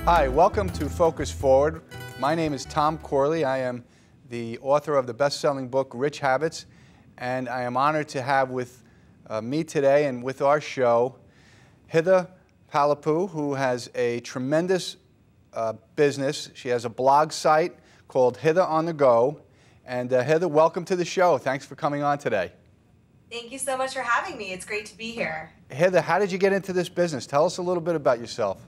Hi, welcome to Focus Forward. My name is Tom Corley. I am the author of the best-selling book, Rich Habits, and I am honored to have with me today and with our show, Hitha Palepu, who has a tremendous business. She has a blog site called Hitha on the Go. And Hitha, welcome to the show. Thanks for coming on today. Thank you so much for having me. It's great to be here. Hitha, how did you get into this business? Tell us a little bit about yourself.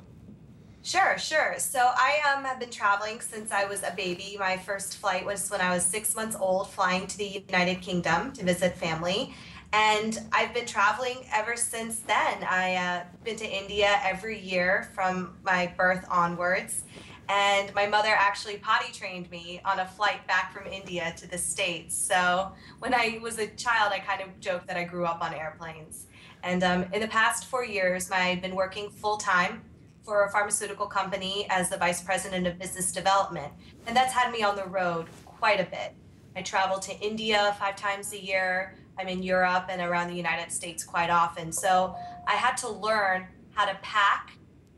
Sure. So I have been traveling since I was a baby. My first flight was when I was 6 months old, flying to the United Kingdom to visit family. And I've been traveling ever since then. I've been to India every year from my birth onwards. And my mother actually potty trained me on a flight back from India to the States. So when I was a child, I kind of joked that I grew up on airplanes. And in the past 4 years, I've been working full-time for a pharmaceutical company as the vice president of business development. And that's had me on the road quite a bit. I travel to India 5 times a year. I'm in Europe and around the United States quite often. So I had to learn how to pack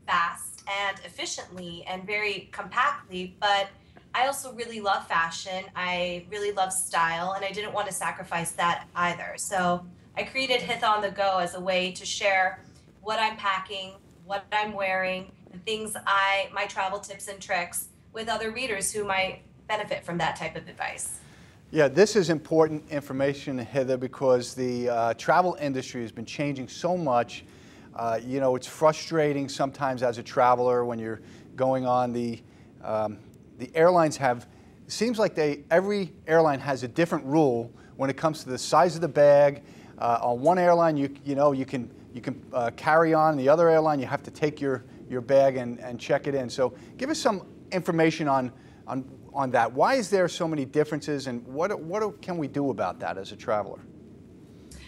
fast and efficiently and very compactly, but I also really love fashion. I really love style, and I didn't want to sacrifice that either. So I created Hitha on the Go as a way to share what I'm packing, what I'm wearing, the things my travel tips and tricks with other readers who might benefit from that type of advice. Yeah, this is important information, Hitha, because the travel industry has been changing so much. You know, it's frustrating sometimes as a traveler when you're going on the airlines have, it seems like every airline has a different rule when it comes to the size of the bag. On one airline, you can carry on. The other airline, you have to take your bag and check it in. So give us some information on that. Why is there so many differences, and what can we do about that as a traveler?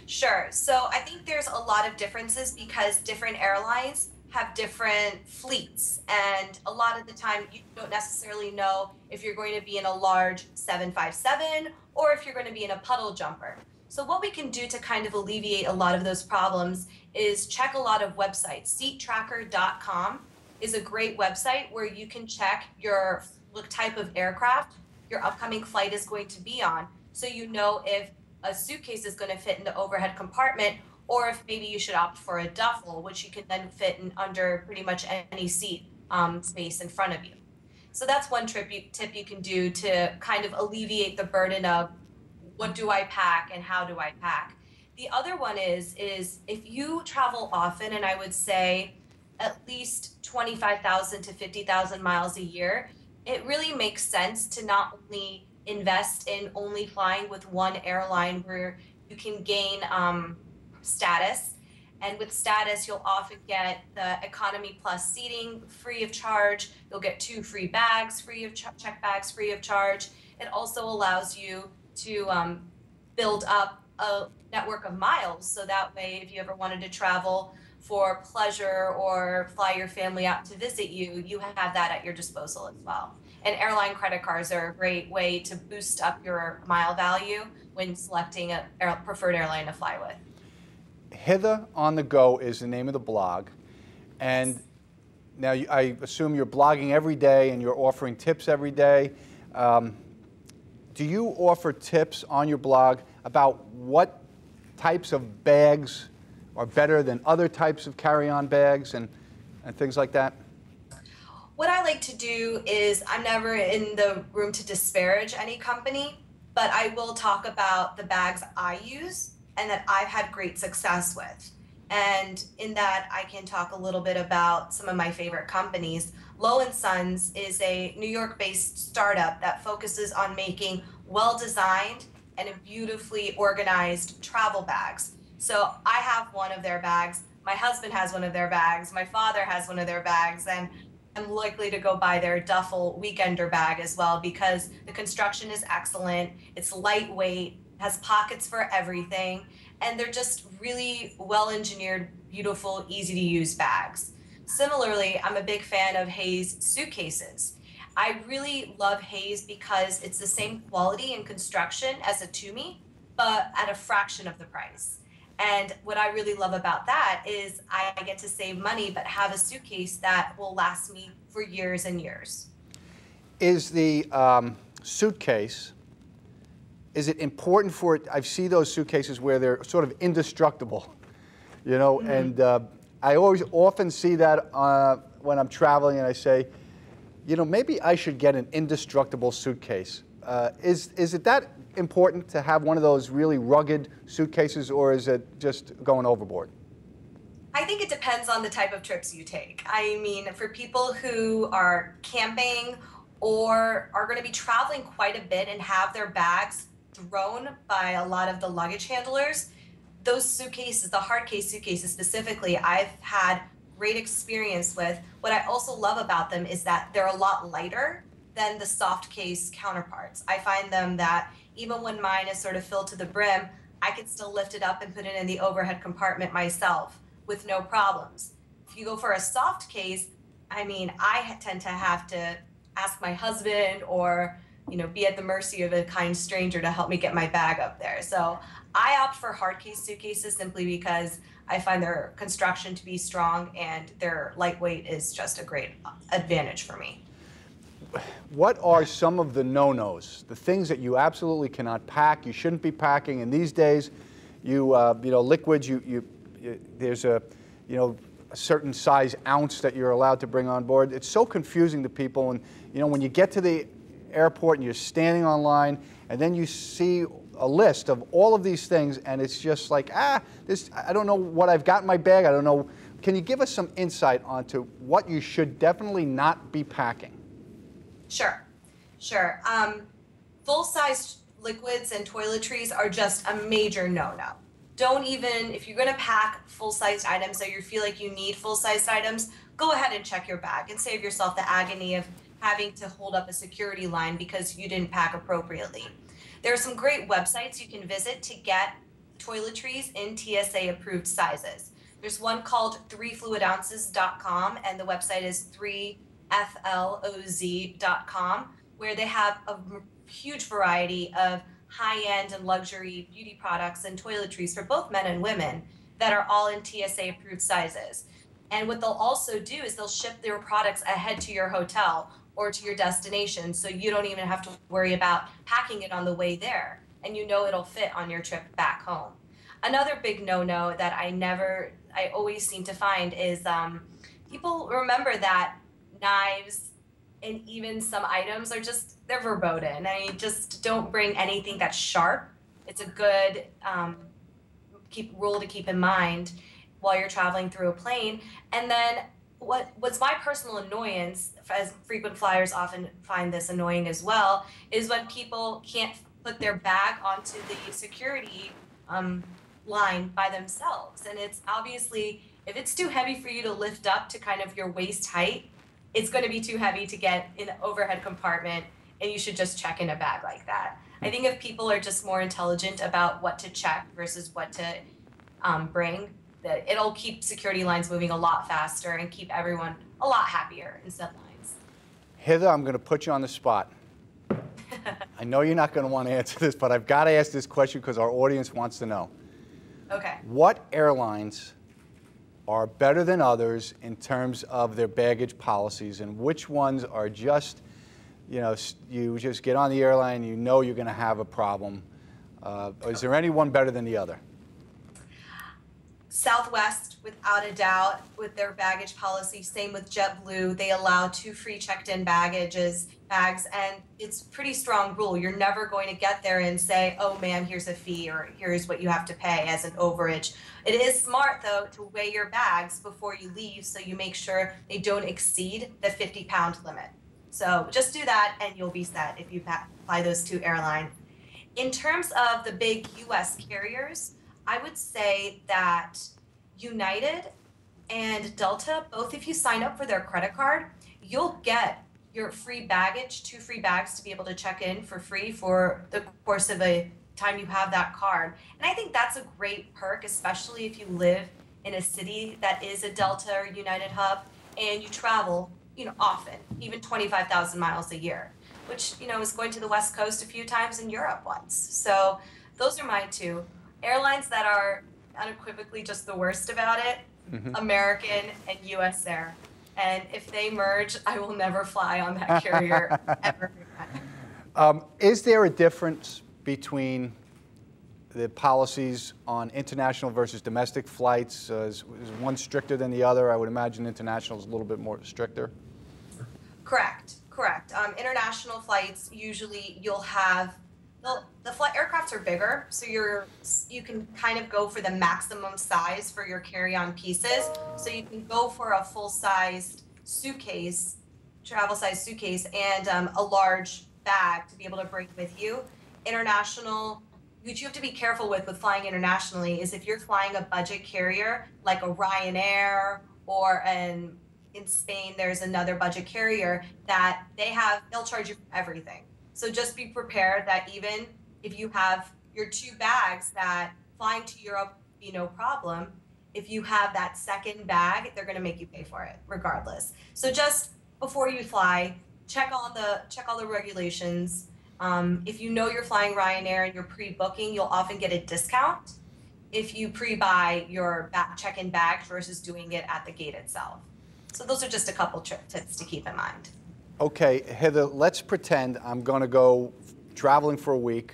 Sure. So I think there's a lot of differences because different airlines have different fleets. And a lot of the time, you don't necessarily know if you're going to be in a large 757 or if you're going to be in a puddle jumper. So what we can do to kind of alleviate a lot of those problems is check a lot of websites. Seattracker.com is a great website where you can check what type of aircraft your upcoming flight is going to be on. So you know if a suitcase is going to fit in the overhead compartment, or if maybe you should opt for a duffel, which you can then fit in under pretty much any seat space in front of you. So that's one tip you can do to kind of alleviate the burden of what do I pack and how do I pack. The other one is if you travel often, and I would say at least 25,000 to 50,000 miles a year, it really makes sense to not only invest in only flying with one airline where you can gain status. And with status, you'll often get the economy plus seating free of charge. You'll get 2 free bags free of check bags free of charge. It also allows you to build up a network of miles. So that way, if you ever wanted to travel for pleasure or fly your family out to visit you, you have that at your disposal as well. And airline credit cards are a great way to boost up your mile value when selecting a preferred airline to fly with. Hitha on the Go is the name of the blog. And now I assume you're blogging every day and you're offering tips every day. Do you offer tips on your blog about what types of bags are better than other types of carry-on bags and things like that? What I like to do is, I'm never in the room to disparage any company, but I will talk about the bags I use and that I've had great success with. And in that, I can talk a little bit about some of my favorite companies. Low & Sons is a New York-based startup that focuses on making well-designed and beautifully organized travel bags. So I have one of their bags, my husband has one of their bags, my father has one of their bags, and I'm likely to go buy their duffel weekender bag as well because the construction is excellent, it's lightweight, has pockets for everything, and they're just really well-engineered, beautiful, easy-to-use bags. Similarly, I'm a big fan of Hayes suitcases. I really love Hayes because it's the same quality and construction as a Tumi, but at a fraction of the price. And what I really love about that is I get to save money, but have a suitcase that will last me for years and years. Is the suitcase, is it important for it? I see those suitcases where they're sort of indestructible, you know, and I often see that when I'm traveling, and I say, you know, maybe I should get an indestructible suitcase. Is it that important to have one of those really rugged suitcases, or is it just going overboard? I think it depends on the type of trips you take. I mean, for people who are camping or are going to be traveling quite a bit and have their bags thrown by a lot of the luggage handlers, those suitcases, the hard case suitcases specifically, I've had great experience with. What I also love about them is that they're a lot lighter than the soft case counterparts. I find them that even when mine is sort of filled to the brim, I can still lift it up and put it in the overhead compartment myself with no problems. If you go for a soft case, I mean, I tend to have to ask my husband or, you know, be at the mercy of a kind stranger to help me get my bag up there. So I opt for hard case suitcases simply because I find their construction to be strong and their lightweight is just a great advantage for me. What are some of the no-nos, the things that you absolutely cannot pack, you shouldn't be packing? And these days, you know, liquids, there's a, you know, a certain size ounce that you're allowed to bring on board. It's so confusing to people, and you know, when you get to the airport and you're standing online, and then you see a list of all of these things, and it's just like, I don't know what I've got in my bag. I don't know. Can you give us some insight onto what you should definitely not be packing? Sure, sure. Full-size liquids and toiletries are just a major no-no. Don't even, if you're gonna pack full-sized items or you feel like you need full-sized items, go ahead and check your bag and save yourself the agony of having to hold up a security line because you didn't pack appropriately. There are some great websites you can visit to get toiletries in TSA approved sizes. There's one called 3fluidounces.com, and the website is 3floz.com, where they have a huge variety of high-end and luxury beauty products and toiletries for both men and women that are all in TSA approved sizes. And what they'll also do is they'll ship their products ahead to your hotel or to your destination, so you don't even have to worry about packing it on the way there, and you know it'll fit on your trip back home. Another big no-no that I always seem to find is people remember that knives and even some items are just, they're verboten. I mean, just don't bring anything that's sharp. It's a good rule to keep in mind while you're traveling through a plane. And then what's my personal annoyance, as frequent flyers often find this annoying as well, is when people can't put their bag onto the security line by themselves. And it's obviously, if it's too heavy for you to lift up to kind of your waist height, it's going to be too heavy to get in the overhead compartment, and you should just check in a bag like that. I think if people are just more intelligent about what to check versus what to bring, that it'll keep security lines moving a lot faster and keep everyone a lot happier in said lines. Hitha, I'm going to put you on the spot. I know you're not going to want to answer this, but I've got to ask this question because our audience wants to know. Okay. What airlines are better than others in terms of their baggage policies, and which ones are just, you know, you just get on the airline, you know you're going to have a problem? Is there any one better than the other? Southwest, without a doubt, with their baggage policy. Same with JetBlue. They allow 2 free checked-in bags, and it's a pretty strong rule. You're never going to get there and say, oh, ma'am, here's a fee, or here's what you have to pay as an overage. It is smart, though, to weigh your bags before you leave so you make sure they don't exceed the 50-pound limit. So just do that, and you'll be set if you fly those 2 airlines. In terms of the big U.S. carriers, I would say that United and Delta, both if you sign up for their credit card, you'll get your free baggage, 2 free bags to be able to check in for free for the course of a time you have that card. And I think that's a great perk, especially if you live in a city that is a Delta or United hub and you travel, you know, often, even 25,000 miles a year, which, you know, is going to the West Coast a few times and Europe once. So those are my 2. Airlines that are unequivocally just the worst about it, Mm-hmm. American and US Air. And if they merge, I will never fly on that carrier ever again. Is there a difference between the policies on international versus domestic flights? Is one stricter than the other? I would imagine international is a little bit more stricter. Correct, correct. International flights, usually you'll have, the flight aircrafts are bigger, so you can kind of go for the maximum size for your carry-on pieces. So you can go for a full-sized suitcase, travel-sized suitcase, and a large bag to be able to bring with you. International, what you have to be careful with flying internationally is if you're flying a budget carrier like a Ryanair or in Spain, there's another budget carrier that they'll charge you for everything. So just be prepared that even if you have your 2 bags, that flying to Europe be no problem. If you have that second bag, they're going to make you pay for it regardless. So just before you fly, check all the regulations. If you know you're flying Ryanair and you're pre-booking, you'll often get a discount if you pre-buy your check-in bags versus doing it at the gate itself. So those are just a couple tips to keep in mind. Okay, Hitha, let's pretend I'm going to go traveling for a week.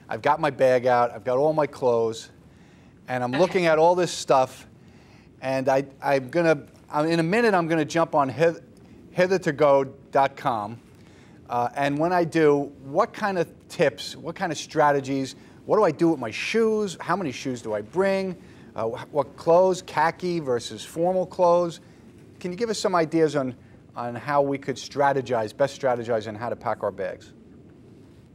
I've got my bag out, I've got all my clothes, and I'm looking at all this stuff, and in a minute I'm going to jump on hitha2go.com. And when I do, what kind of tips, what kind of strategies, what do I do with my shoes? How many shoes do I bring? What clothes, khaki versus formal clothes? Can you give us some ideas on how we could best strategize on how to pack our bags?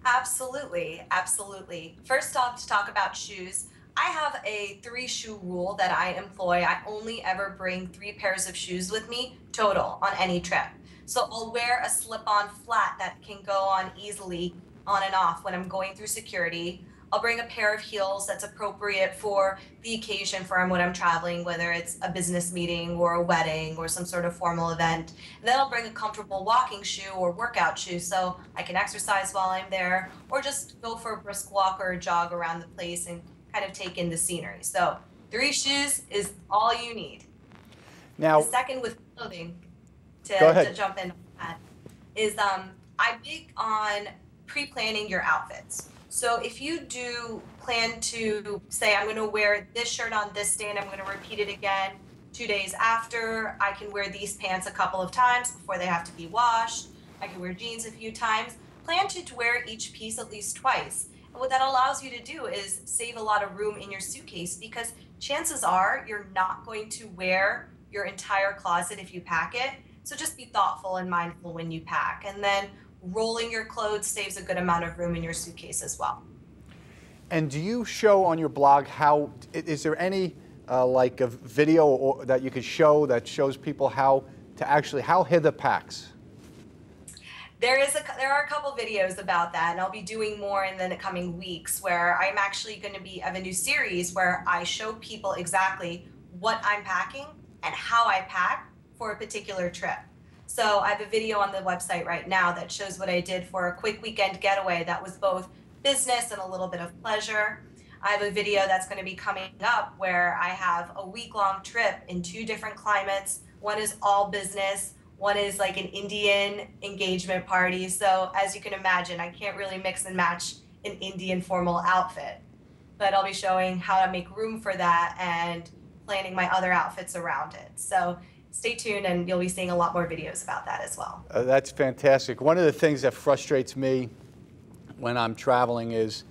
Absolutely, absolutely. First off, to talk about shoes, I have a 3-shoe rule that I employ. I only ever bring 3 pairs of shoes with me total on any trip. So I'll wear a slip-on flat that can go on easily on and off when I'm going through security. I'll bring a pair of heels that's appropriate for the occasion for when I'm traveling, whether it's a business meeting or a wedding or some sort of formal event. And then I'll bring a comfortable walking shoe or workout shoe so I can exercise while I'm there, or just go for a brisk walk or a jog around the place and kind of take in the scenery. So 3 shoes is all you need. Now, the second with clothing, to jump in on that, is I'm big on pre-planning your outfits. So if you do plan to say, I'm going to wear this shirt on this day and I'm going to repeat it again 2 days after, I can wear these pants a couple of times before they have to be washed, I can wear jeans a few times, plan to wear each piece at least twice. And what that allows you to do is save a lot of room in your suitcase, because chances are you're not going to wear your entire closet if you pack it. So just be thoughtful and mindful when you pack. And then rolling your clothes saves a good amount of room in your suitcase as well. And do you show on your blog is there any like a video that you could show that shows people how Hitha packs? There are a couple videos about that, and I'll be doing more in the coming weeks, where I'm actually going to have a new series where I show people exactly what I'm packing and how I pack for a particular trip. So I have a video on the website right now that shows what I did for a quick weekend getaway that was both business and a little bit of pleasure. I have a video that's going to be coming up where I have a week-long trip in 2 different climates. One is all business, one is like an Indian engagement party. So as you can imagine, I can't really mix and match an Indian formal outfit, but I'll be showing how to make room for that and planning my other outfits around it. So stay tuned, and you'll be seeing a lot more videos about that as well. That's fantastic. One of the things that frustrates me when I'm traveling is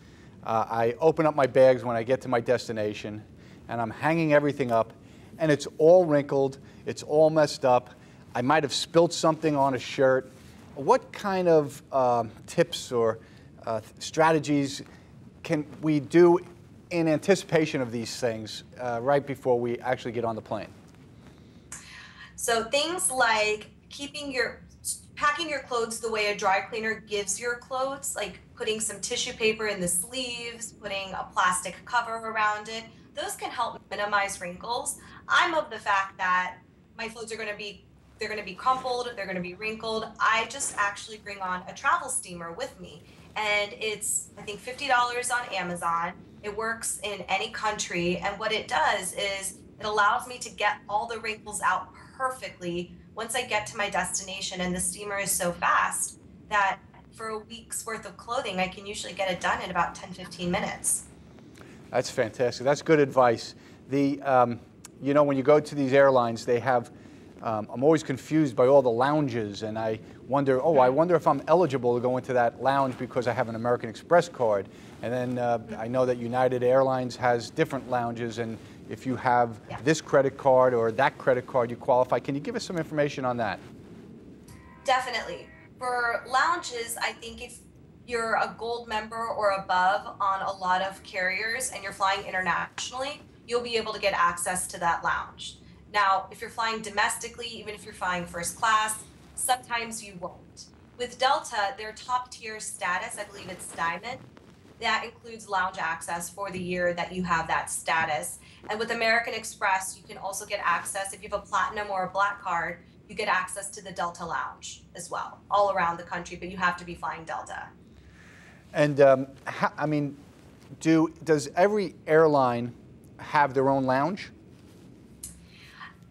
I open up my bags when I get to my destination, and I'm hanging everything up, and it's all wrinkled, it's all messed up. I might have spilled something on a shirt. What kind of tips or strategies can we do in anticipation of these things right before we actually get on the plane? So things like packing your clothes the way a dry cleaner gives your clothes, like putting some tissue paper in the sleeves, putting a plastic cover around it, those can help minimize wrinkles. I'm of the fact that my clothes are going to be crumpled, they're going to be wrinkled. I just actually bring on a travel steamer with me, and it's, I think, $50 on Amazon. It works in any country, and what it does is it allows me to get all the wrinkles out perfectly once I get to my destination. And the steamer is so fast that for a week's worth of clothing, I can usually get it done in about 10-15 minutes. That's fantastic. That's good advice. You know, when you go to these airlines, they have, I'm always confused by all the lounges, and I wonder, I wonder if I'm eligible to go into that lounge because I have an American Express card. And then I know that United Airlines has different lounges, and if you have this credit card or that credit card, you qualify. Can you give us some information on that? Definitely. For lounges, I think if you're a gold member or above on a lot of carriers and you're flying internationally, you'll be able to get access to that lounge. Now, if you're flying domestically, even if you're flying first class, sometimes you won't. With Delta, their top tier status, I believe it's Diamond, that includes lounge access for the year that you have that status. And with American Express, you can also get access, if you have a platinum or a black card, you get access to the Delta lounge as well, all around the country, but you have to be flying Delta. And I mean, does every airline have their own lounge?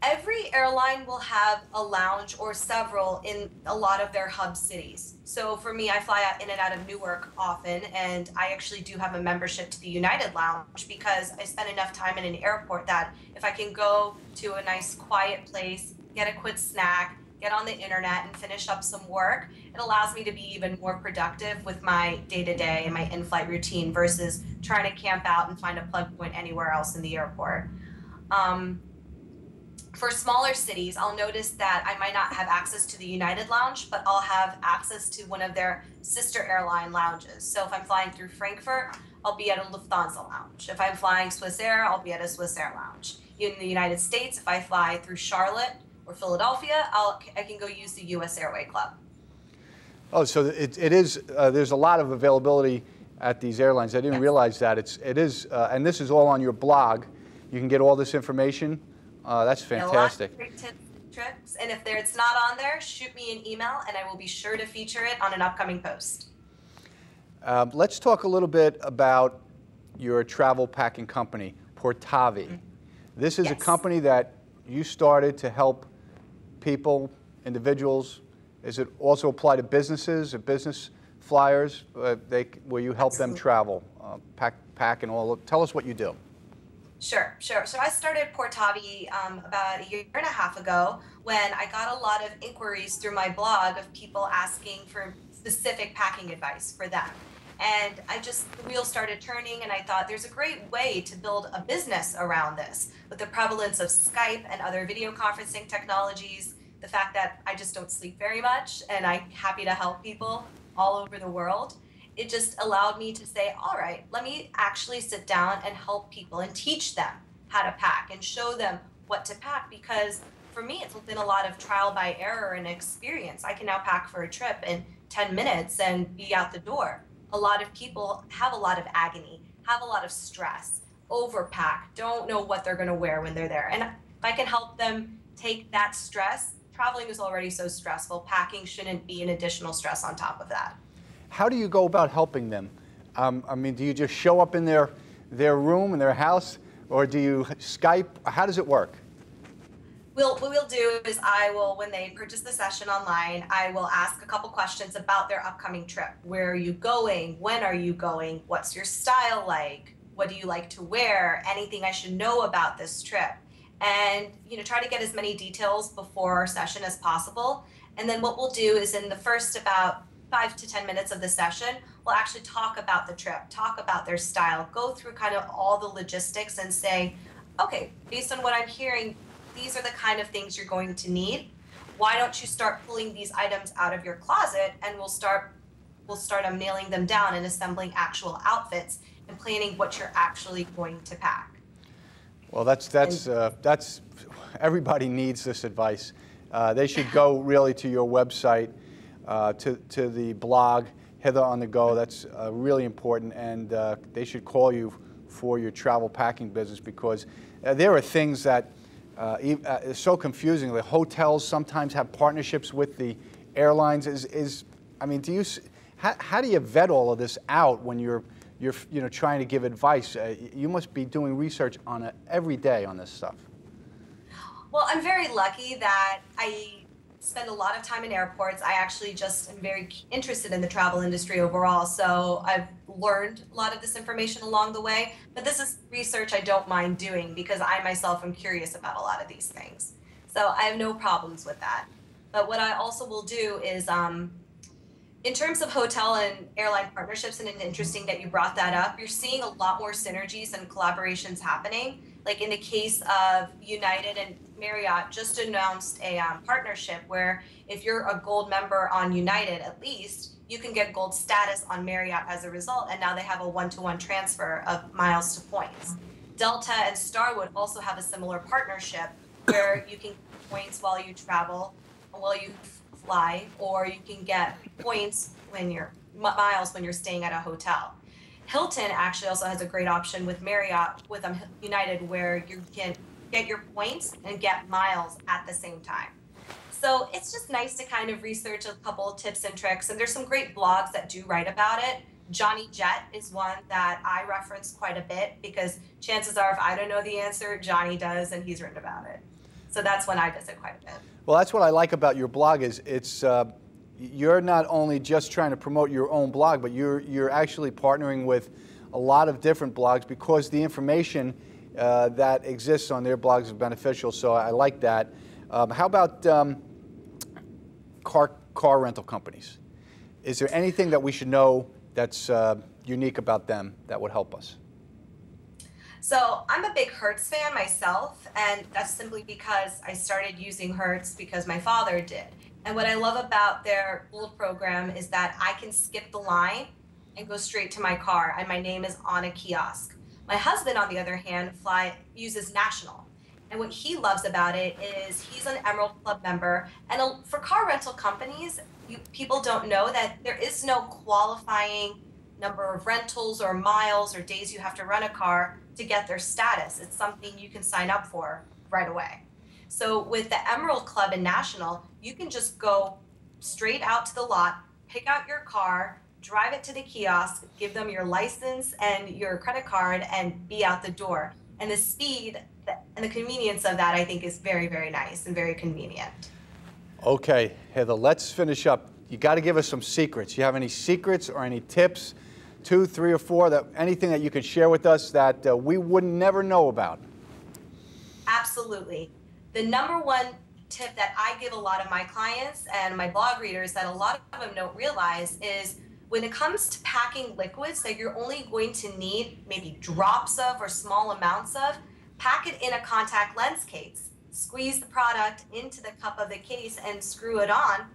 Every airline will have a lounge or several in a lot of their hub cities. So for me, I fly in and out of Newark often, and I actually do have a membership to the United Lounge because I spend enough time in an airport that if I can go to a nice quiet place, get a quick snack, get on the internet and finish up some work, it allows me to be even more productive with my day-to-day and my in-flight routine versus trying to camp out and find a plug point anywhere else in the airport. For smaller cities, I'll notice that I might not have access to the United Lounge, but I'll have access to one of their sister airline lounges. So if I'm flying through Frankfurt, I'll be at a Lufthansa lounge. If I'm flying Swiss Air, I'll be at a Swiss Air lounge. In the United States, if I fly through Charlotte or Philadelphia, I can go use the US Airway Club. Oh, so it is, there's a lot of availability at these airlines. I didn't realize that. It is, and this is all on your blog. You can get all this information. That's fantastic. A lot of great tips, tricks, and if it's not on there, shoot me an email and I will be sure to feature it on an upcoming post. Let's talk a little bit about your travel packing company, Portavi. Mm-hmm. This is a company that you started to help people, individuals. Does it also apply to businesses or business flyers where you help them travel, pack and all? Tell us what you do. Sure. So I started Portavi about a year and a half ago when I got a lot of inquiries through my blog of people asking for specific packing advice for them. And the wheel started turning and I thought there's a great way to build a business around this with the prevalence of Skype and other video conferencing technologies, the fact that I just don't sleep very much and I'm happy to help people all over the world. It just allowed me to say, all right, let me actually sit down and help people and teach them how to pack and show them what to pack, because for me, it's been a lot of trial by error and experience. I can now pack for a trip in 10 minutes and be out the door. A lot of people have a lot of agony, have a lot of stress, overpack, don't know what they're going to wear when they're there. And if I can help them take that stress, traveling is already so stressful, packing shouldn't be an additional stress on top of that. How do you go about helping them? I mean, do you just show up in their room, in their house, or do you Skype? How does it work? What we'll do is when they purchase the session online, I will ask a couple questions about their upcoming trip. Where are you going? When are you going? What's your style like? What do you like to wear? Anything I should know about this trip? And try to get as many details before our session as possible. And then what we'll do is in the first about 5 to 10 minutes of the session, we'll actually talk about the trip, talk about their style, go through kind of all the logistics and say, okay, based on what I'm hearing, these are the kind of things you're going to need. Why don't you start pulling these items out of your closet and we'll start nailing them down and assembling actual outfits and planning what you're actually going to pack. Well, that's everybody needs this advice. They should go really to your website, to the blog, Hitha on the Go. That's really important, and they should call you for your travel packing business, because there are things that are so confusing. The hotels sometimes have partnerships with the airlines. I mean, how do you vet all of this out when you're you're trying to give advice. You must be doing research on it every day on this stuff. Well, I'm very lucky that I spend a lot of time in airports. I actually just am very interested in the travel industry overall, so I've learned a lot of this information along the way. But this is research I don't mind doing because I myself am curious about a lot of these things. So I have no problems with that. But what I also will do is, in terms of hotel and airline partnerships, and it's interesting that you brought that up, you're seeing a lot more synergies and collaborations happening. Like in the case of United and Marriott just announced a partnership where if you're a gold member on United, at least, you can get gold status on Marriott as a result, and now they have a one-to-one transfer of miles to points. Delta and Starwood also have a similar partnership where you can get points while you travel, while you fly, or you can get points when you're miles when you're staying at a hotel. Hilton actually also has a great option with Marriott, with United, where you can get your points and get miles at the same time. So it's just nice to kind of research a couple of tips and tricks, and there's some great blogs that do write about it. Johnny Jet is one that I reference quite a bit because chances are if I don't know the answer, Johnny does, and he's written about it. So that's one I visit quite a bit. Well, that's what I like about your blog is you're not only just trying to promote your own blog, but you're actually partnering with a lot of different blogs because the information that exists on their blogs is beneficial. So I like that. How about car rental companies? Is there anything that we should know that's unique about them that would help us? So I'm a big Hertz fan myself, and that's simply because I started using Hertz because my father did. And what I love about their Gold program is that I can skip the line and go straight to my car, and my name is on a kiosk. My husband, on the other hand, uses National. And what he loves about it is he's an Emerald Club member. And for car rental companies, people don't know that there is no qualifying number of rentals or miles or days you have to run a car to get their status. It's something you can sign up for right away. So with the Emerald Club and National, you can just go straight out to the lot, pick out your car, drive it to the kiosk, give them your license and your credit card, and be out the door. And the speed and the convenience of that, I think, is very, very nice and very convenient. Okay, Hitha, let's finish up. You got to give us some secrets. You have any secrets or any tips, 2, 3, or 4, anything that you could share with us that we would never know about? Absolutely. The number one tip that I give a lot of my clients and my blog readers that a lot of them don't realize is when it comes to packing liquids that you're only going to need maybe drops of or small amounts of, pack it in a contact lens case. Squeeze the product into the cup of the case and screw it on,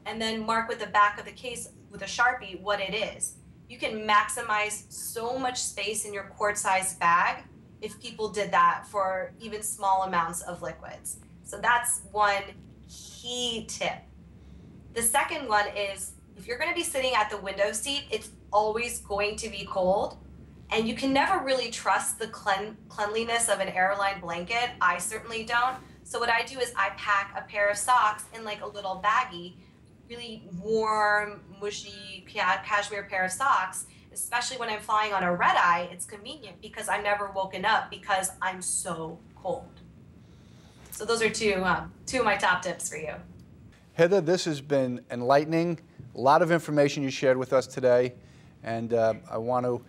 and then mark with the back of the case with a Sharpie what it is. You can maximize so much space in your quart-sized bag if people did that for even small amounts of liquids. So that's one key tip. The second one is if you're going to be sitting at the window seat, it's always going to be cold, and you can never really trust the cleanliness of an airline blanket. I certainly don't. So what I do is I pack a pair of socks in like a little baggie, really warm, mushy cashmere pair of socks. Especially when I'm flying on a red eye, it's convenient because I'm never woken up because I'm so cold. So those are two of my top tips for you. Hitha, this has been enlightening. A lot of information you shared with us today, and I want to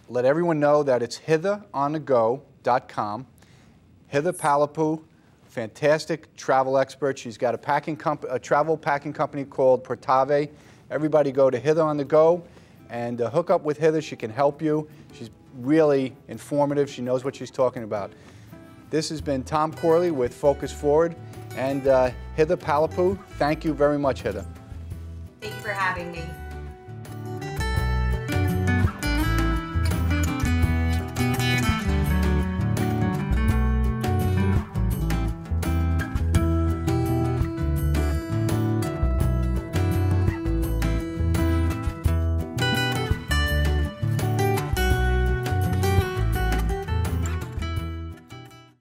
let everyone know that it's hithaonthego.com. Hitha Palepu, fantastic travel expert. She's got a travel packing company called Portave. Everybody go to Hitha on the Go and hook up with Hitha. She can help you. She's really informative. She knows what she's talking about. This has been Tom Corley with Focus Forward, and Hitha Palepu. Thank you very much, Hitha. Thank you for having me.